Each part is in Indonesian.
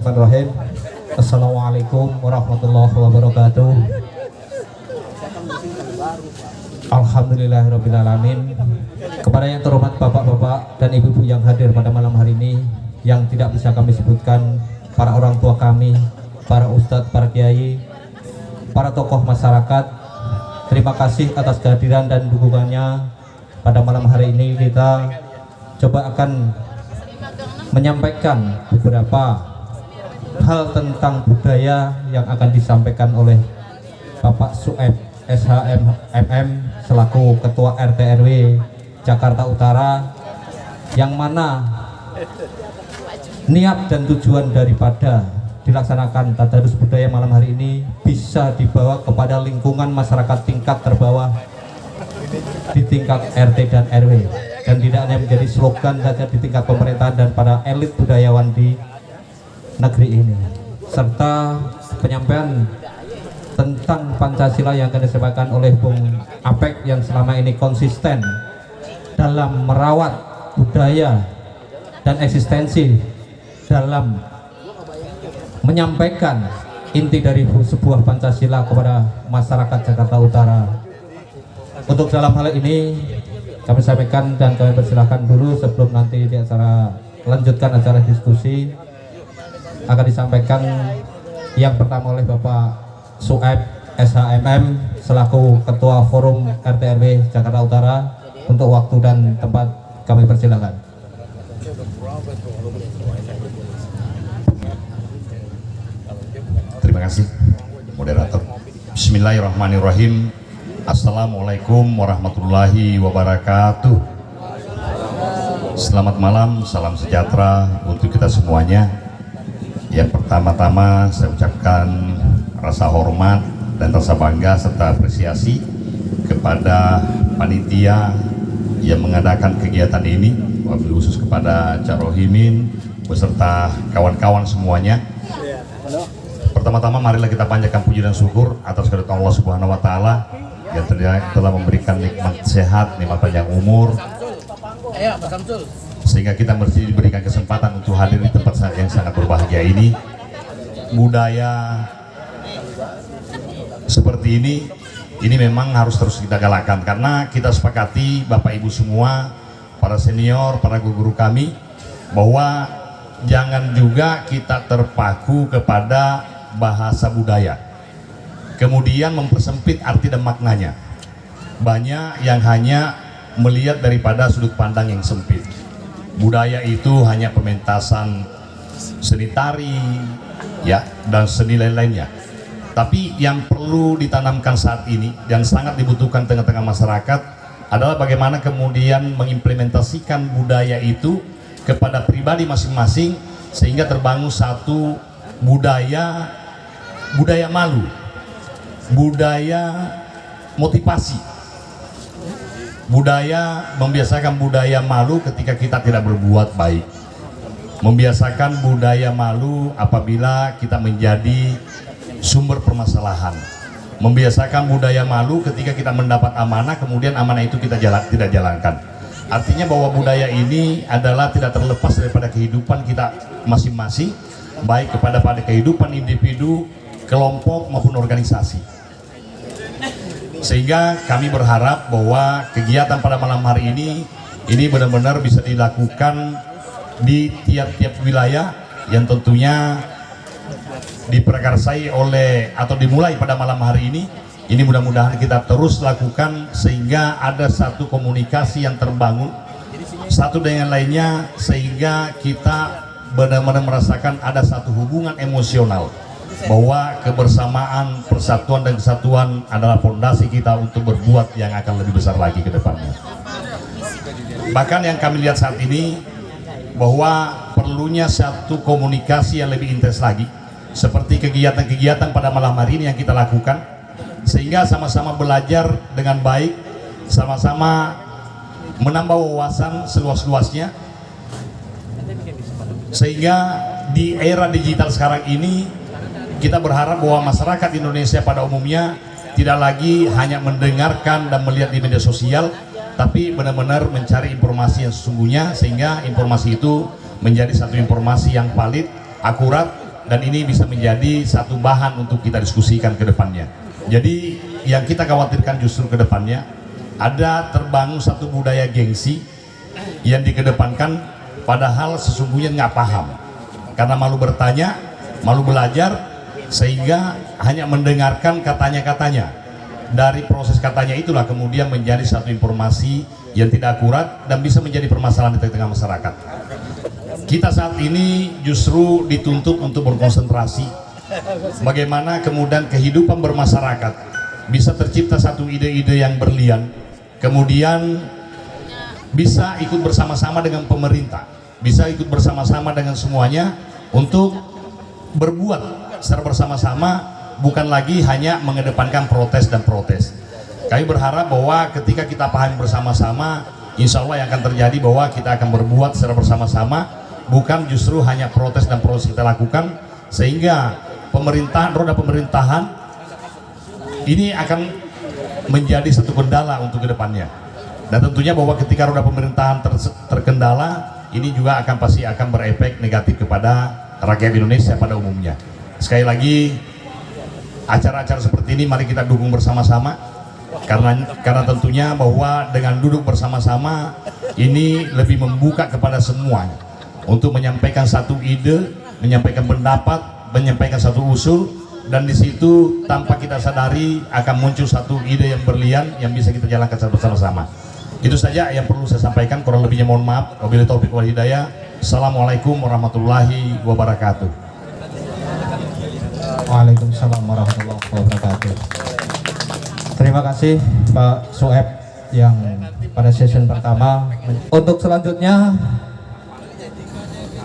Bismillahirrahmanirrahim. Assalamualaikum warahmatullahi wabarakatuh. Alhamdulillahirrabbilalamin. Kepada yang terhormat bapak-bapak dan ibu-ibu yang hadir pada malam hari ini, yang tidak bisa kami sebutkan, para orang tua kami, para ustadz, para kiai, para tokoh masyarakat, terima kasih atas kehadiran dan dukungannya. Pada malam hari ini kita coba akan menyampaikan beberapa hal tentang budaya yang akan disampaikan oleh Bapak Sueb SHMM selaku Ketua RT RW Jakarta Utara, yang mana niat dan tujuan daripada dilaksanakan tadarus budaya malam hari ini bisa dibawa kepada lingkungan masyarakat tingkat terbawah di tingkat RT dan RW, dan tidak hanya menjadi slogan saja di tingkat pemerintahan dan para elit budayawan di negeri ini, serta penyampaian tentang Pancasila yang akan disampaikan oleh Bung Apek yang selama ini konsisten dalam merawat budaya dan eksistensi dalam menyampaikan inti dari sebuah Pancasila kepada masyarakat Jakarta Utara. Untuk dalam hal ini kami sampaikan dan kami persilahkan dulu sebelum nanti di acara lanjutkan acara diskusi akan disampaikan yang pertama oleh Bapak Sueb SHMM selaku Ketua Forum RT RW Jakarta Utara. Untuk waktu dan tempat kami persilakan. Terima kasih moderator. Bismillahirrahmanirrahim. Assalamualaikum warahmatullahi wabarakatuh. Selamat malam, salam sejahtera untuk kita semuanya. Yang pertama-tama saya ucapkan rasa hormat dan rasa bangga serta apresiasi kepada panitia yang mengadakan kegiatan ini, wabil khusus kepada Cak Rohimin beserta kawan-kawan semuanya. Pertama-tama marilah kita panjatkan puji dan syukur atas kehadirat Allah Subhanahu wa taala yang telah memberikan nikmat sehat, nikmat panjang umur, sehingga kita mesti diberikan kesempatan untuk hadir di tempat yang sangat berbahagia ini. Budaya seperti ini memang harus terus kita galakkan, karena kita sepakati Bapak Ibu semua, para senior, para guru-guru kami, bahwa jangan juga kita terpaku kepada bahasa budaya kemudian mempersempit arti dan maknanya. Banyak yang hanya melihat daripada sudut pandang yang sempit. Budaya itu hanya pementasan seni tari ya dan seni lain-lainnya. Tapi yang perlu ditanamkan saat ini dan sangat dibutuhkan tengah-tengah masyarakat adalah bagaimana kemudian mengimplementasikan budaya itu kepada pribadi masing-masing, sehingga terbangun satu budaya malu, budaya motivasi, budaya membiasakan budaya malu ketika kita tidak berbuat baik, membiasakan budaya malu apabila kita menjadi sumber permasalahan, membiasakan budaya malu ketika kita mendapat amanah kemudian amanah itu kita tidak jalankan. Artinya bahwa budaya ini adalah tidak terlepas daripada kehidupan kita masing-masing, baik pada kehidupan individu, kelompok maupun organisasi. Sehingga kami berharap bahwa kegiatan pada malam hari ini benar-benar bisa dilakukan di tiap-tiap wilayah yang tentunya diprakarsai oleh atau dimulai pada malam hari ini. Ini mudah-mudahan kita terus lakukan sehingga ada satu komunikasi yang terbangun satu dengan lainnya, sehingga kita benar-benar merasakan ada satu hubungan emosional bahwa kebersamaan, persatuan dan kesatuan adalah fondasi kita untuk berbuat yang akan lebih besar lagi ke depannya. Bahkan yang kami lihat saat ini bahwa perlunya satu komunikasi yang lebih intens lagi, seperti kegiatan-kegiatan pada malam hari ini yang kita lakukan, sehingga sama-sama belajar dengan baik, sama-sama menambah wawasan seluas-luasnya, sehingga di era digital sekarang ini kita berharap bahwa masyarakat Indonesia pada umumnya tidak lagi hanya mendengarkan dan melihat di media sosial, tapi benar-benar mencari informasi yang sesungguhnya, sehingga informasi itu menjadi satu informasi yang valid, akurat, dan ini bisa menjadi satu bahan untuk kita diskusikan ke depannya. Jadi yang kita khawatirkan justru ke depannya ada terbangun satu budaya gengsi yang dikedepankan, padahal sesungguhnya nggak paham karena malu bertanya, malu belajar, sehingga hanya mendengarkan katanya-katanya. Dari proses katanya itulah kemudian menjadi satu informasi yang tidak akurat dan bisa menjadi permasalahan di tengah masyarakat. Kita saat ini justru dituntut untuk berkonsentrasi bagaimana kemudian kehidupan bermasyarakat bisa tercipta satu ide-ide yang berlian, kemudian bisa ikut bersama-sama dengan pemerintah, bisa ikut bersama-sama dengan semuanya untuk berbuat secara bersama-sama, bukan lagi hanya mengedepankan protes dan protes. Kami berharap bahwa ketika kita pahami bersama-sama, insya Allah yang akan terjadi bahwa kita akan berbuat secara bersama-sama, bukan justru hanya protes dan protes kita lakukan, sehingga pemerintahan, roda pemerintahan ini akan menjadi satu kendala untuk kedepannya. Dan tentunya bahwa ketika roda pemerintahan terkendala, ini juga pasti akan berefek negatif kepada rakyat Indonesia pada umumnya. Sekali lagi, acara-acara seperti ini mari kita dukung bersama-sama, karena tentunya bahwa dengan duduk bersama-sama ini lebih membuka kepada semuanya untuk menyampaikan satu ide, menyampaikan pendapat, menyampaikan satu usul, dan di situ tanpa kita sadari akan muncul satu ide yang berlian yang bisa kita jalankan bersama-sama. Itu saja yang perlu saya sampaikan, kurang lebihnya mohon maaf. Wabillahi taufiq wal hidayah. Assalamualaikum warahmatullahi wabarakatuh. Waalaikumsalam warahmatullahi wabarakatuh. Terima kasih Pak Soeb yang pada session pertama. Untuk selanjutnya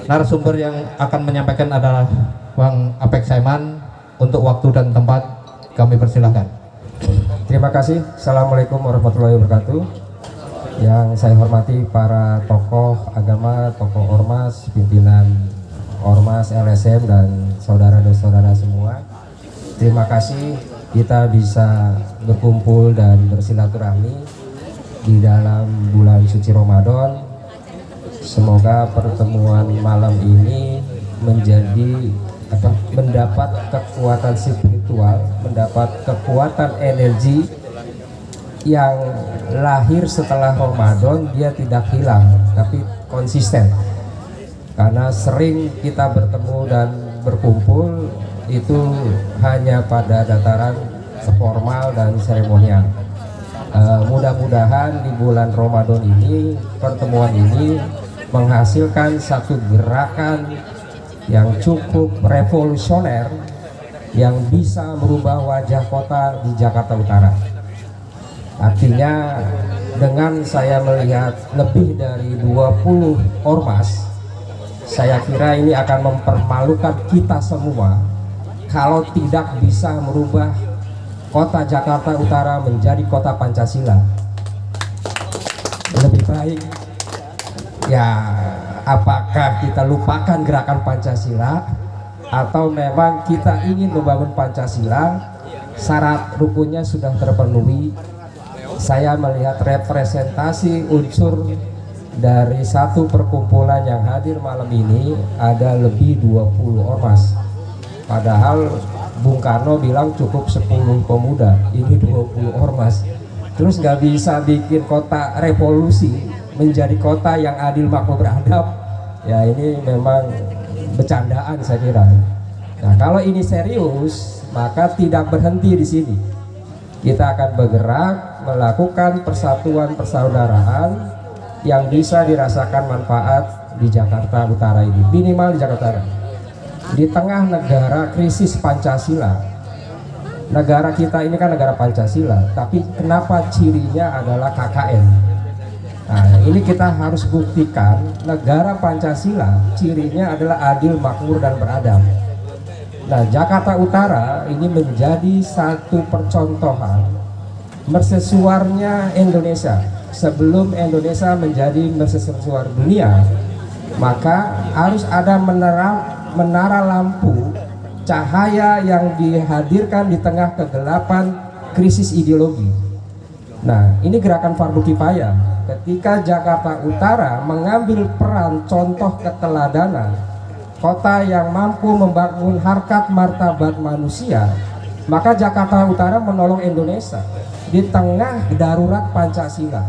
narasumber yang akan menyampaikan adalah Bang Apek Saiman. Untuk waktu dan tempat kami persilahkan. Terima kasih. Assalamualaikum warahmatullahi wabarakatuh. Yang saya hormati para tokoh agama, tokoh ormas, pimpinan ormas, LSM, dan saudara-saudara semua. Terima kasih kita bisa berkumpul dan bersilaturahmi di dalam bulan suci Ramadan. Semoga pertemuan malam ini mendapat kekuatan spiritual, mendapat kekuatan energi yang lahir setelah Ramadan. Dia tidak hilang tapi konsisten, karena sering kita bertemu dan berkumpul itu hanya pada dataran formal dan seremonial. Mudah-mudahan di bulan Ramadan ini pertemuan ini menghasilkan satu gerakan yang cukup revolusioner yang bisa merubah wajah kota di Jakarta Utara. Artinya dengan saya melihat lebih dari 20 ormas, saya kira ini akan mempermalukan kita semua kalau tidak bisa merubah kota Jakarta Utara menjadi kota Pancasila. Lebih baik ya, apakah kita lupakan gerakan Pancasila atau memang kita ingin membangun Pancasila, syarat rukunnya sudah terpenuhi. Saya melihat representasi unsur dari satu perkumpulan yang hadir malam ini ada lebih 20 ormas. Padahal Bung Karno bilang cukup 10 pemuda, ini 20 ormas. Terus nggak bisa bikin kota revolusi menjadi kota yang adil, makmur, beradab. Ya ini memang bercandaan saya kira. Nah kalau ini serius maka tidak berhenti di sini. Kita akan bergerak melakukan persatuan persaudaraan yang bisa dirasakan manfaat di Jakarta Utara ini, minimal di Jakarta Utara. Di tengah negara krisis Pancasila, negara kita ini kan negara Pancasila, tapi kenapa cirinya adalah KKN? Nah ini kita harus buktikan negara Pancasila cirinya adalah adil, makmur, dan beradab. Nah Jakarta Utara ini menjadi satu percontohan mercusuarnya Indonesia. Sebelum Indonesia menjadi mercusuar dunia, maka harus ada menara lampu cahaya yang dihadirkan di tengah kegelapan krisis ideologi. Nah ini gerakan fardu kifayah. Ketika Jakarta Utara mengambil peran contoh keteladanan kota yang mampu membangun harkat martabat manusia, maka Jakarta Utara menolong Indonesia di tengah darurat Pancasila.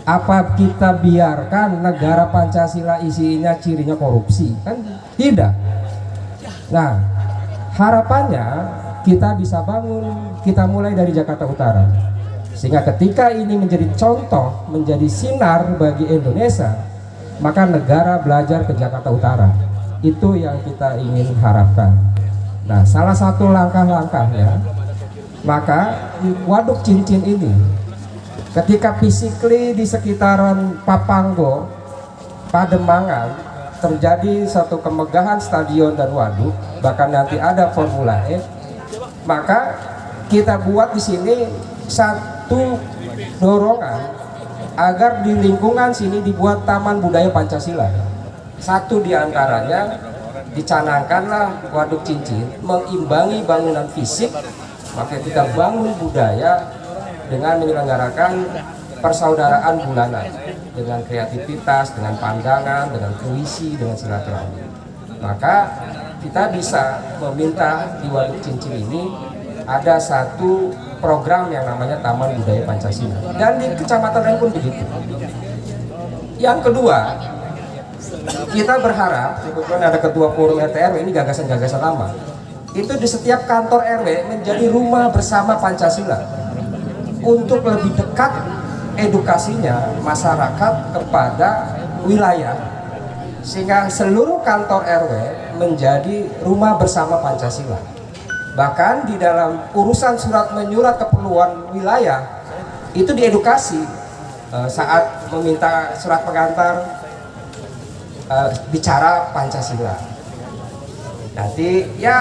Apa kita biarkan negara Pancasila isinya cirinya korupsi? Kan tidak. Nah, harapannya kita bisa bangun, kita mulai dari Jakarta Utara, sehingga ketika ini menjadi contoh, menjadi sinar bagi Indonesia, maka negara belajar ke Jakarta Utara. Itu yang kita ingin harapkan. Nah, salah satu langkah-langkahnya, maka Waduk Cincin ini, ketika physically di sekitaran Papanggo, Pademangan, terjadi satu kemegahan stadion dan waduk, bahkan nanti ada Formula E, maka kita buat di sini satu dorongan agar di lingkungan sini dibuat Taman Budaya Pancasila. Satu diantaranya dicanangkanlah Waduk Cincin mengimbangi bangunan fisik, maka kita bangun budaya dengan menyelenggarakan persaudaraan bulanan dengan kreativitas, dengan pandangan, dengan puisi, dengan silaturahmi. Maka kita bisa meminta di Waduk Cincin ini ada satu program yang namanya Taman Budaya Pancasila, dan di kecamatan lain pun begitu. Yang kedua, kita berharap, kebetulan ada ketua forum RT RW, ini gagasan-gagasan lama, itu di setiap kantor RW menjadi rumah bersama Pancasila, untuk lebih dekat edukasinya masyarakat kepada wilayah, sehingga seluruh kantor RW menjadi rumah bersama Pancasila. Bahkan di dalam urusan surat menyurat keperluan wilayah itu diedukasi, saat meminta surat pengantar bicara Pancasila. Nanti ya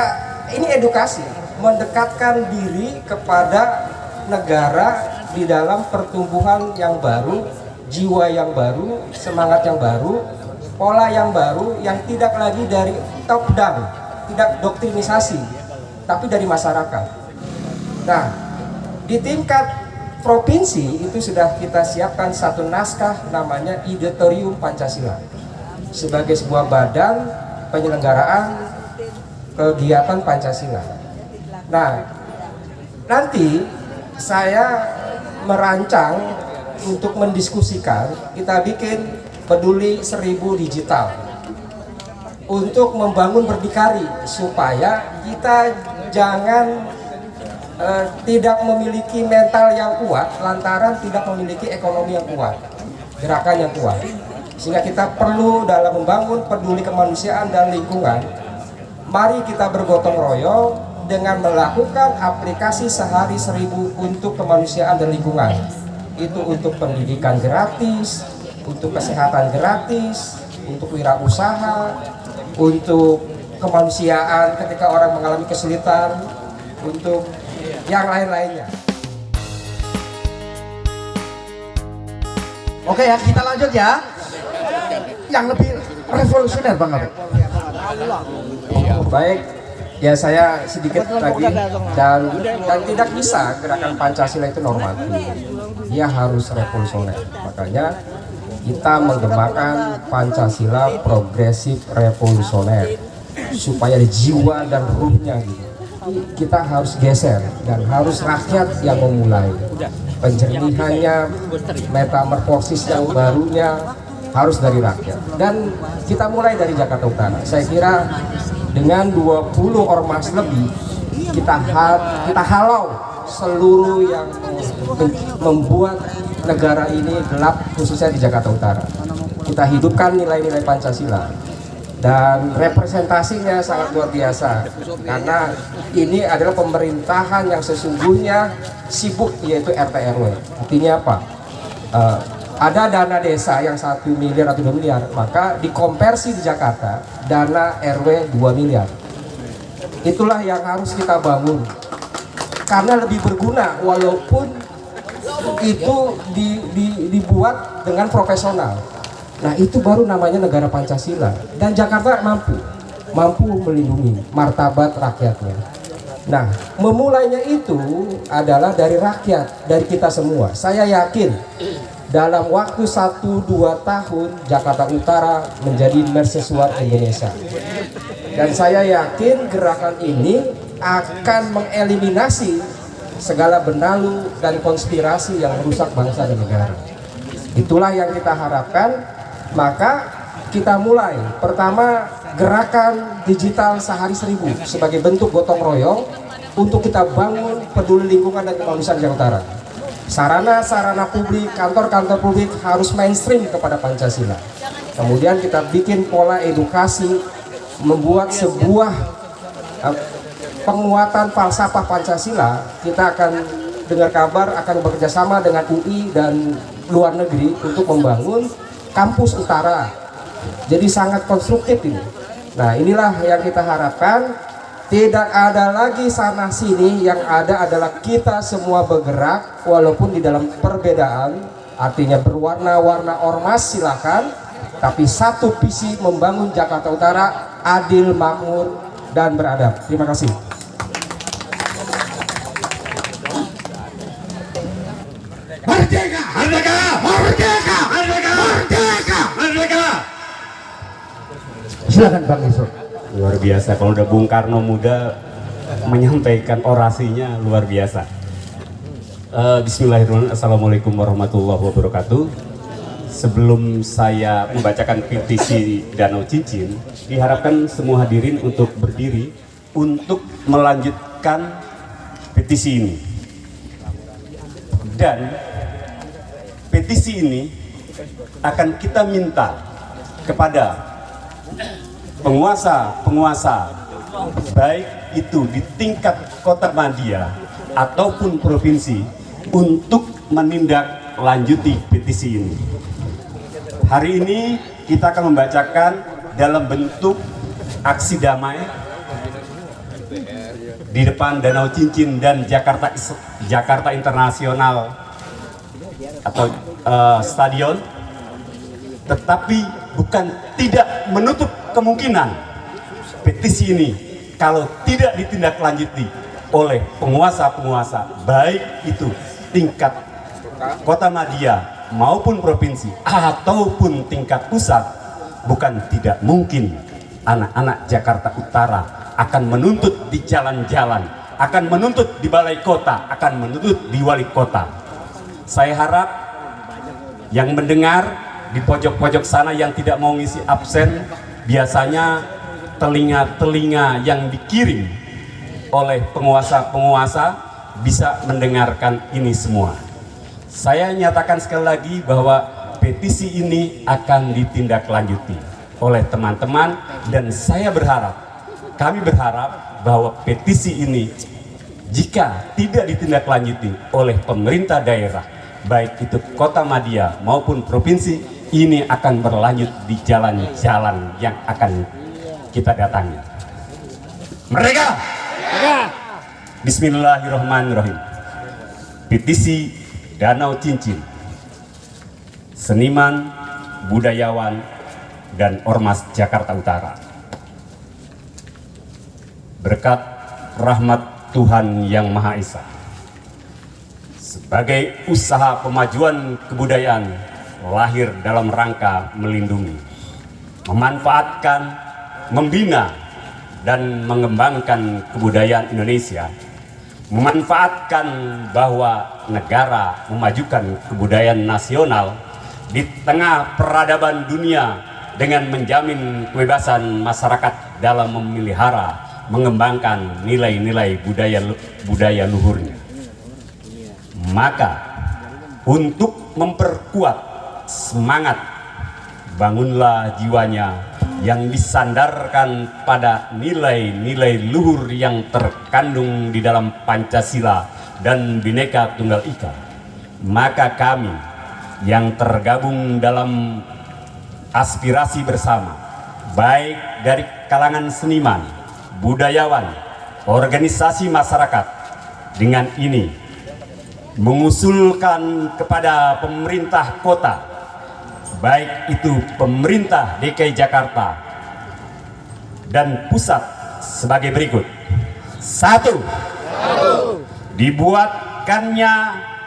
ini edukasi, mendekatkan diri kepada negara di dalam pertumbuhan yang baru, jiwa yang baru, semangat yang baru, pola yang baru, yang tidak lagi dari top down, tidak doktrinisasi, tapi dari masyarakat. Nah, di tingkat provinsi itu sudah kita siapkan satu naskah namanya Idetorium Pancasila sebagai sebuah badan penyelenggaraan kegiatan Pancasila. Nah, nanti saya merancang untuk mendiskusikan, kita bikin peduli 1000 digital untuk membangun berdikari supaya kita jangan tidak memiliki mental yang kuat lantaran tidak memiliki ekonomi yang kuat, gerakan yang kuat. Sehingga kita perlu dalam membangun peduli kemanusiaan dan lingkungan, mari kita bergotong royong dengan melakukan aplikasi sehari 1000 untuk kemanusiaan dan lingkungan. Itu untuk pendidikan gratis, untuk kesehatan gratis, untuk wirausaha, untuk kemanusiaan ketika orang mengalami kesulitan, untuk yang lain-lainnya. Oke ya, kita lanjut ya. Yang lebih revolusioner Bang Abed. Baik, ya saya sedikit lagi, dan tidak bisa gerakan Pancasila itu normatif, dia harus revolusioner. Makanya kita mengembangkan Pancasila progresif revolusioner supaya jiwa dan ruhnya gitu. Kita harus geser dan harus rakyat yang memulai penjernihannya, metamorfosis yang barunya harus dari rakyat, dan kita mulai dari Jakarta Utara. Saya kira dengan 20 ormas lebih kita halau seluruh yang membuat negara ini gelap, khususnya di Jakarta Utara. Kita hidupkan nilai-nilai Pancasila, dan representasinya sangat luar biasa karena ini adalah pemerintahan yang sesungguhnya sibuk, yaitu RT RW. Artinya apa? Ada dana desa yang 1 miliar atau 2 miliar, maka dikonversi di Jakarta dana RW 2 miliar. Itulah yang harus kita bangun karena lebih berguna, walaupun itu dibuat dengan profesional. Nah, itu baru namanya negara Pancasila, dan Jakarta mampu melindungi martabat rakyatnya. Nah, memulainya itu adalah dari rakyat, dari kita semua. Saya yakin dalam waktu 1-2 tahun Jakarta Utara menjadi mercusuar Indonesia. Dan saya yakin gerakan ini akan mengeliminasi segala benalu dan konspirasi yang merusak bangsa dan negara. Itulah yang kita harapkan. Maka kita mulai pertama gerakan digital sehari 1000 sebagai bentuk gotong royong untuk kita bangun peduli lingkungan dan kemanusiaan Jakarta Utara. Sarana-sarana publik, kantor-kantor publik harus mainstream kepada Pancasila. Kemudian kita bikin pola edukasi, membuat sebuah penguatan falsafah Pancasila. Kita akan dengar kabar akan bekerja sama dengan UI dan luar negeri untuk membangun kampus utara. Jadi sangat konstruktif ini. Nah, inilah yang kita harapkan. Tidak ada lagi sana sini, yang ada adalah kita semua bergerak walaupun di dalam perbedaan. Artinya berwarna-warna ormas silakan, tapi satu visi membangun Jakarta Utara adil, makmur, dan beradab. Terima kasih. Merdeka! Merdeka! Merdeka! Merdeka! Merdeka! Merdeka! Silakan Bang Isur. Luar biasa, kalau udah Bung Karno muda menyampaikan orasinya luar biasa. Bismillahirrahmanirrahim. Assalamualaikum warahmatullahi wabarakatuh. Sebelum saya membacakan petisi Danau Cincin, diharapkan semua hadirin untuk berdiri untuk melanjutkan petisi ini. Dan petisi ini akan kita minta kepada penguasa-penguasa, baik itu di tingkat kota Madia ataupun provinsi, untuk menindaklanjuti petisi ini. Hari ini kita akan membacakan dalam bentuk aksi damai di depan Danau Cincin dan Jakarta Internasional atau stadion, tetapi bukan tidak menutup kemungkinan petisi ini kalau tidak ditindaklanjuti oleh penguasa-penguasa, baik itu tingkat kota Madia maupun provinsi ataupun tingkat pusat, bukan tidak mungkin anak-anak Jakarta Utara akan menuntut di jalan-jalan, akan menuntut di balai kota, akan menuntut di wali kota. Saya harap yang mendengar di pojok-pojok sana yang tidak mau ngisi absen, biasanya telinga-telinga yang dikirim oleh penguasa-penguasa bisa mendengarkan ini semua. Saya nyatakan sekali lagi bahwa petisi ini akan ditindaklanjuti oleh teman-teman, dan saya berharap, kami berharap bahwa petisi ini jika tidak ditindaklanjuti oleh pemerintah daerah, baik itu kota Madia maupun provinsi, ini akan berlanjut di jalan-jalan yang akan kita datangi. Merdeka! Bismillahirrahmanirrahim. Petisi Danau Cincin. Seniman, budayawan, dan ormas Jakarta Utara. Berkat rahmat Tuhan Yang Maha Esa, sebagai usaha pemajuan kebudayaan lahir dalam rangka melindungi, memanfaatkan, membina, dan mengembangkan kebudayaan Indonesia, memanfaatkan bahwa negara memajukan kebudayaan nasional di tengah peradaban dunia dengan menjamin kebebasan masyarakat dalam memelihara, mengembangkan nilai-nilai budaya luhurnya. Maka untuk memperkuat semangat bangunlah jiwanya yang disandarkan pada nilai-nilai luhur yang terkandung di dalam Pancasila dan Bhinneka Tunggal Ika. Maka kami yang tergabung dalam aspirasi bersama, baik dari kalangan seniman, budayawan, organisasi masyarakat, dengan ini mengusulkan kepada pemerintah kota, baik itu pemerintah DKI Jakarta dan pusat, sebagai berikut. 1. Dibuatkannya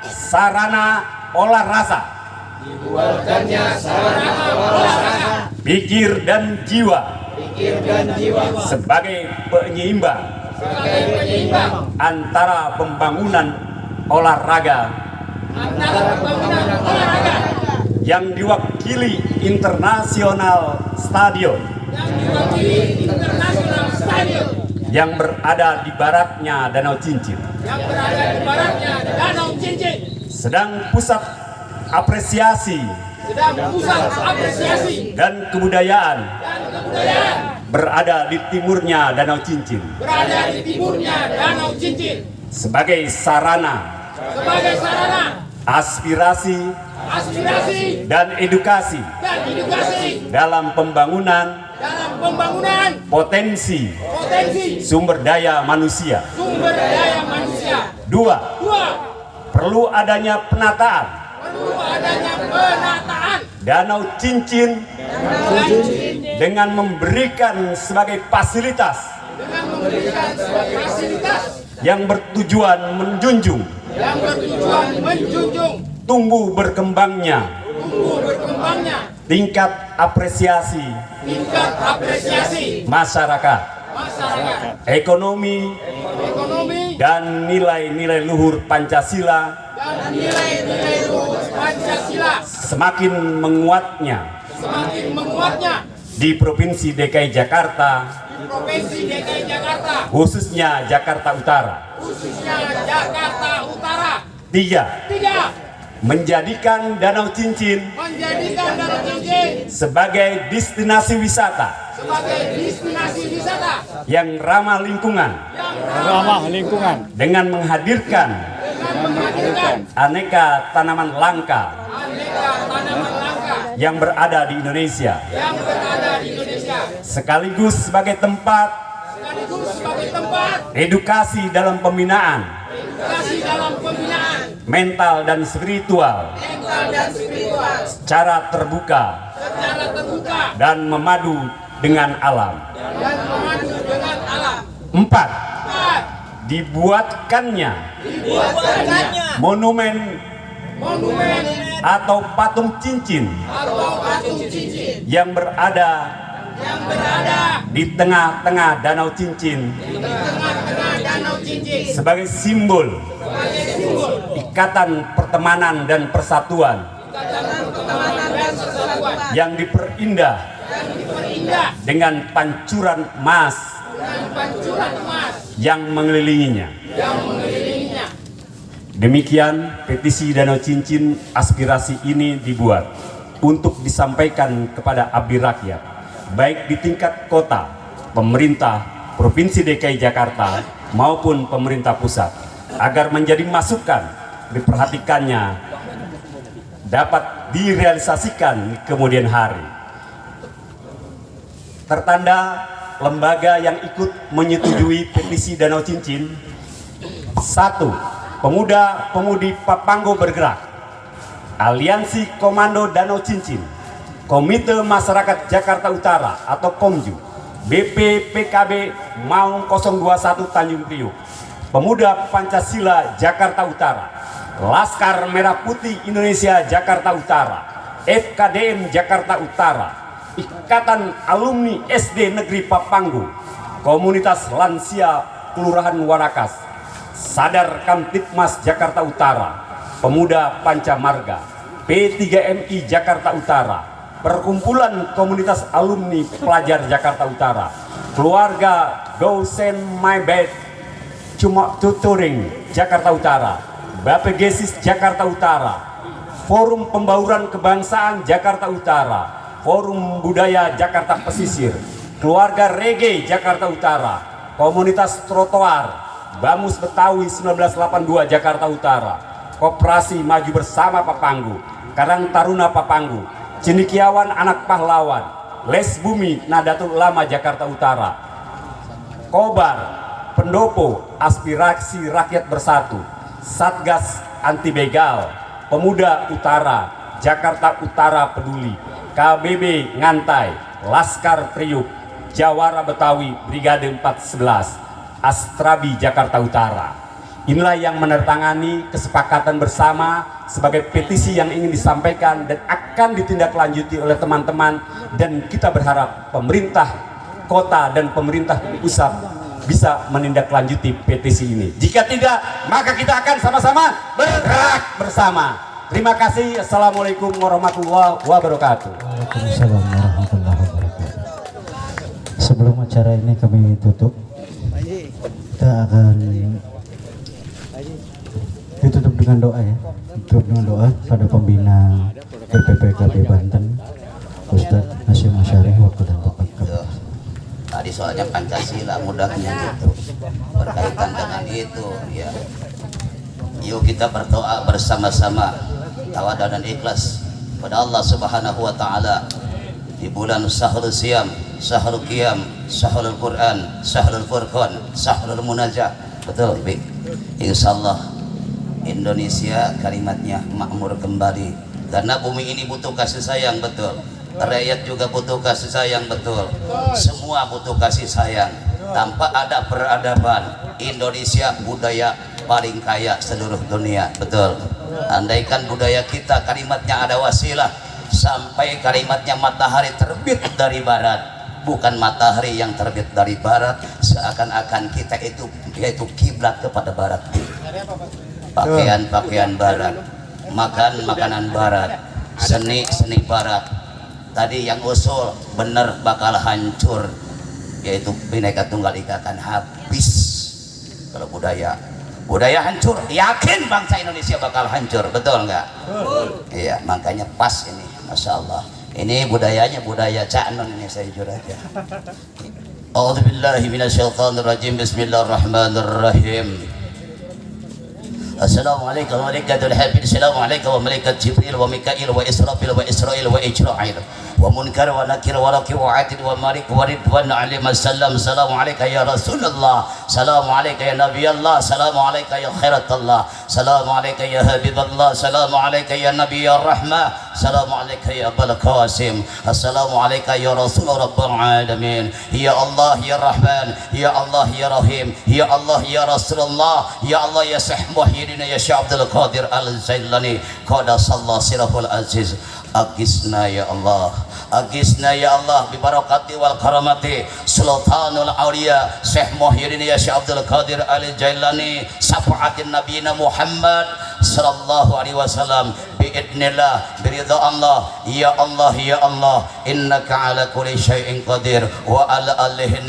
sarana olah rasa, pikir dan jiwa sebagai penyeimbang antara pembangunan olahraga yang diwakili internasional stadion yang berada di baratnya Danau Cincin, sedang pusat apresiasi dan kebudayaan berada di timurnya Danau Cincin, sebagai sarana aspirasi dan edukasi dalam pembangunan potensi sumber daya manusia. Dua, perlu adanya penataan Danau Cincin dengan memberikan sebagai fasilitas yang bertujuan menjunjung tumbuh berkembangnya tingkat apresiasi masyarakat, ekonomi, dan nilai-nilai luhur Pancasila semakin menguatnya di Provinsi DKI Jakarta, khususnya Jakarta Utara. Tiga, menjadikan Danau Cincin sebagai destinasi wisata yang ramah lingkungan dengan menghadirkan aneka tanaman langka yang berada di Indonesia, sekaligus sebagai tempat edukasi dalam pembinaan mental dan spiritual secara terbuka dan memadu dengan alam. Empat, dibuatkannya monumen atau patung cincin yang berada di tengah-tengah Danau Cincin sebagai simbol ikatan pertemanan dan persatuan yang diperindah dengan pancuran emas yang mengelilinginya. Demikian petisi Danau Cincin. Aspirasi ini dibuat untuk disampaikan kepada abdi rakyat, baik di tingkat kota, pemerintah Provinsi DKI Jakarta maupun pemerintah pusat, agar menjadi masukan, diperhatikannya, dapat direalisasikan di kemudian hari. Tertanda lembaga yang ikut menyetujui petisi Danau Cincin. 1. Pemuda-pemudi Papanggo Bergerak, Aliansi Komando Danau Cincin, Komite Masyarakat Jakarta Utara atau Komju, BPPKB Maung 021 Tanjung Priok, Pemuda Pancasila Jakarta Utara, Laskar Merah Putih Indonesia Jakarta Utara, FKDM Jakarta Utara, Ikatan Alumni SD Negeri Papanggo, Komunitas Lansia Kelurahan Warakas, Sadar Kamtipmas Jakarta Utara, Pemuda Pancamarga, P3MI Jakarta Utara, Perkumpulan Komunitas Alumni Pelajar Jakarta Utara, Keluarga Go Send My Bed Cuma Tutoring Jakarta Utara, Bapegesis Jakarta Utara, Forum Pembauran Kebangsaan Jakarta Utara, Forum Budaya Jakarta Pesisir, Keluarga Reggae Jakarta Utara, Komunitas Trotoar Bamus Betawi 1982 Jakarta Utara, Koperasi Maju Bersama Papanggo, Karang Taruna Papanggo, Cendekiawan Anak Pahlawan, Les Bumi Nadatul Ulama Jakarta Utara, Kobar, Pendopo Aspirasi Rakyat Bersatu, Satgas Anti Begal, Pemuda Utara, Jakarta Utara Peduli, KBB Ngantai, Laskar Priuk, Jawara Betawi Brigade 411, Astrabi Jakarta Utara. Inilah yang menandatangani kesepakatan bersama sebagai petisi yang ingin disampaikan dan akan ditindaklanjuti oleh teman-teman, dan kita berharap pemerintah kota dan pemerintah pusat bisa menindaklanjuti petisi ini. Jika tidak, maka kita akan sama-sama bergerak bersama. Terima kasih. Assalamualaikum warahmatullahi wabarakatuh. Waalaikumsalam warahmatullahi wabarakatuh. Sebelum acara ini kami tutup, kita akan ditutup dengan doa ya. Tutup dengan doa pada pembina DPPKB Banten, Ustadz Hasyim Asyari, waktu dan tempat. Tadi soalnya Pancasila mudahnya gitu, berkaitan dengan itu ya. Yuk kita berdoa bersama-sama, tawadhu dan ikhlas pada Allah Subhanahu wa taala di bulan Syahrul Siyam, Syahrul Qiyam, Syahrul Quran, Syahrul Furqan, Syahrul Munajah. Betul, Bik. Insyaallah Indonesia kalimatnya makmur kembali, karena bumi ini butuh kasih sayang, betul. Rakyat juga butuh kasih sayang, betul. Semua butuh kasih sayang. Tanpa ada peradaban, Indonesia budaya paling kaya seluruh dunia, betul. Andaikan budaya kita kalimatnya ada wasilah, sampai kalimatnya matahari terbit dari barat, bukan matahari yang terbit dari barat, seakan-akan kita itu yaitu kiblat kepada barat. Pakaian barat, makan makanan barat, seni barat. Tadi yang usul bener bakal hancur, yaitu Bhinneka Tunggal Ika akan habis. Kalau budaya hancur, yakin bangsa Indonesia bakal hancur, betul nggak? Iya, makanya pas ini, masya Allah. Ini budayanya budaya Ca'non ini, saya jujur aja. A'udzubillahi minasyaitonirrajim. Bismillahirrahmanirrahim. Assalamualaikum warahmatullahi wabarakatuh. Assalamualaikum warahmatullahi Jibril wa Mikail wa Israfil wa Israil wa Ijra'il wa Munkar wa Nakir wa Raqib wa Atid wa Malik wa Ridwan alim assalam. Assalamualaikum ya Rasulullah, Assalamualaikum ya Nabi Allah, Assalamualaikum ya Khairatullah, Assalamualaikum ya Habiballah, Assalamualaikum ya Nabi ya Rahmah, Assalamualaikum ya Abul Qasim, Assalamualaikum ya Rasul Rabbul Alamin. Ya Allah ya Rahman, Ya Allah ya Rahim, Ya Allah ya Rasulullah, Ya Allah ya Sahmuhi ya Syekh Abdul Qadir Al-Zailani qadasallahu sirahul aziz. Agisna ya Allah, agisna ya Allah bi barakati wal karamati Sultanul Auliya Syekh Muhyiddin ya Syekh Abdul Qadir Al-Jailani safaatin nabiyina Muhammad sallallahu alaihi wasallam biidnillah biridha Allah. Ya Allah ya Allah, innaka ala kulli syai'in qadir wa ala alihi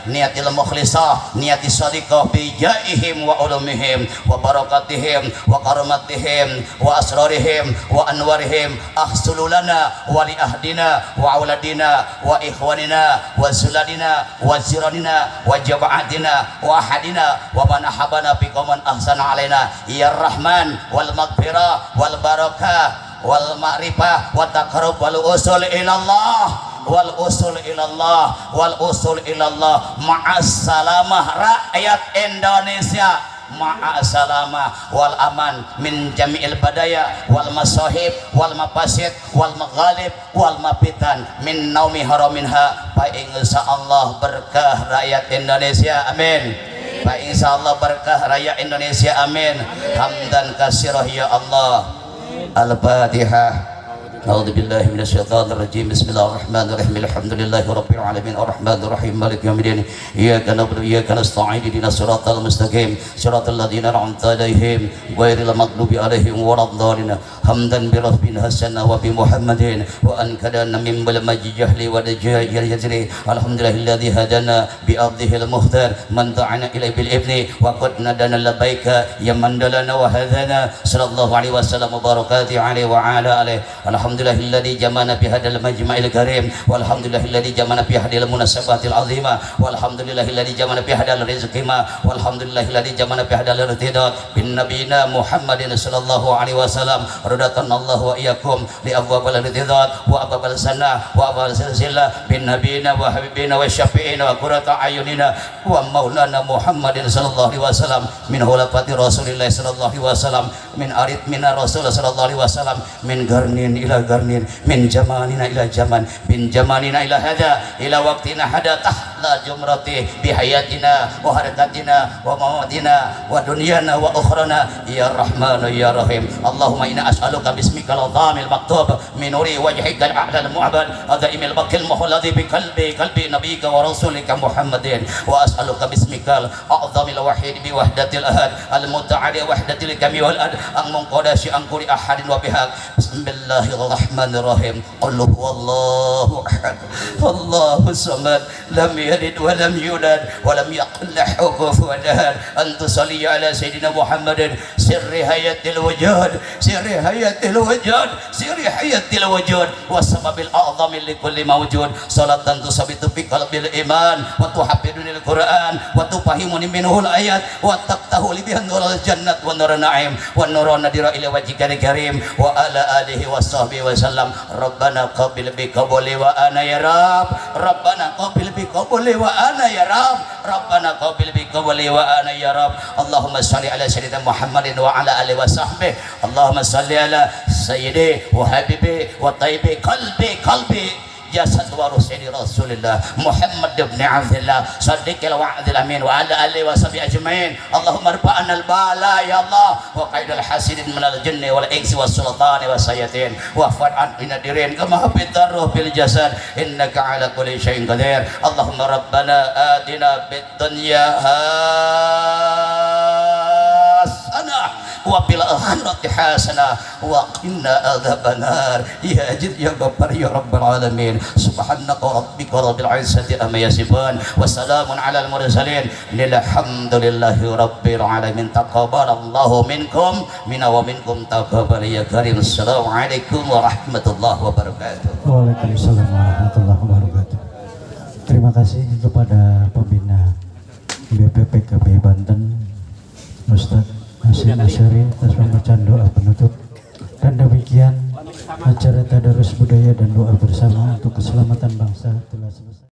niyatil mukhlisah niyati sadiqah bi jaihim wa ulumihim wa barakatihim wa karamatihim wa asrarihim wa anwarihim ahsululana wa li ahdina wa auladina wa ikhwanina wa zuladina wa ziranina wa jabaatina wa ahadina wa man ahabana biqaman ahsana alaina ya Rahman wal maghfirah wal barakah wal ma'rifah wa taqarrub wal usul ilallah wal usul ilallah wal usul ilallah. Ma'assalamah rakyat Indonesia, ma'assalamah wal aman min jami'il badaya wal masahib wal mafasid wal maghalib wal mafitan min naumi haraminha. Fa insyaallah berkah rakyat Indonesia, amin. Fa insyaallah berkah rakyat Indonesia, amin. Hamdan katsirah ya Allah. Al-Fatihah. A'udzu billahi minasyaitonir rajim. Bismillahirrahmanirrahim. Alhamdulillahi rabbil alamin arrahmanir rahim maliki yaumiddin. Iyyaka na'budu wa iyyaka nasta'in ihdinas siratal mustaqim siratal ladzina an'amta 'alaihim ghairil maghdubi 'alaihim waladdallin. Hamdan bi rabbin hasanna wa bi Muhammadin wa an kadana min bil majjahli wa dajjal yajri. Alhamdulillahilladzi hadana bi ardhil muhtar man da'ana ila bil ibni wa qad nadana labbaika ya man dalana wa hadana sallallahu alaihi wasallam wa barakatuhu alaihi wa ala alihi. Alhamdulillahilladzi jama'ana fi hadzal majma'il karim walhamdulillahilladzi jama'ana fi hadzal munasabatil azima walhamdulillahilladzi jama'ana fi hadzal rizqi ma walhamdulillahilladzi jama'ana fi hadzal irtidat bin nabiyina Muhammadin sallallahu alaihi wasallam. Radatan Allah wa iyyakum li abwabil irtidat wa abwabil sanah wa abwabil silsilah bin nabiyina wa habibina wa syafi'ina wa qurrata ayunina wa maulana Muhammadin sallallahu alaihi wasallam min hulafati Rasulillah sallallahu alaihi wasallam min aritmina Rasul sallallahu alaihi wasallam min garnin ila garnin min jamanina ila jaman min jamanina ila hada ila waqtina hada ala jumrati bihayatina wa harakatina wa mamatina wa dunyana wa ukhrana ya rahman ya rahim. Allahumma inna as'aluka bismikal azamil maktub min nuri wajhikal a'la al mu'bad adaimil bakil muhalladi bi qalbi nabiyika wa rasulika Muhammadin wa as'aluka bismikal a'zamil wahid bi wahdatil ahad al muta'ali wahdatil kami wal ad ang mungqadasi ang kuli ahadin wa bihaq. Bismillahirrahmanirrahim. Qul huwallahu ahad Allahus samad lam yalid wa lam yulad wa lam yakul lahu kufuwan ahad. Anta salli ala sayyidina Muhammadin sirri hayatil wujud sirri hayatil wujud sirri hayatil wujud wa sababil a'zami li kulli mawjud. Salatan tusabitu fi qalbil iman wa tuhabbidunil Qur'an wa tufahimuni minhul ayat wa taqtahu li bihan nurul jannat wa nurun na'im wa nurun nadira ila wajhikal karim wa ala alihi wa sahbihi wa sallam. Rabbana qabil bi qabuli wa ana ya rab Rabbana qabil bi qabuli wa ana ya rab Rabbana qabil bi qabuli wa ana ya rab. Allahumma salli ala sayyidina Muhammadin wa ala alihi wa sahbihi. Allahumma salli ala sayyidi wa habibi wa tayyibi qalbi jasad wa rusuli Rasulillah Muhammad ibn Abdillah Sadiqil wa'adil amin wa ala alihi wa sahbihi ajmain. Allahumma rfa'na al-bala ya Allah wa qaidal hasidin minal jinni wal insi was sultani was sayatin wa fad'an inadirin kama habitar ruh bil jasad innaka ala kulli syai'in qadir. Allahumma rabbana atina bid dunya hasanah wa bil akhirati hasanah wa qina adzabannar ya ajid ya ghaffar ya rabbal alamin. Subhanaka rabbika rabbil izzati amma yasifun wa salamun alal mursalin alhamdulillahi rabbil alamin. Taqabbalallahu minkum minna wa minkum taqabbal ya karim. Assalamualaikum warahmatullahi wabarakatuh. Waalaikumsalam warahmatullahi wabarakatuh. Terima kasih kepada pembina BPPKB Banten Ustadz Hasyim Asyari atas pembacaan doa penutup. Dan demikian acara tadarus budaya dan doa bersama untuk keselamatan bangsa telah selesai.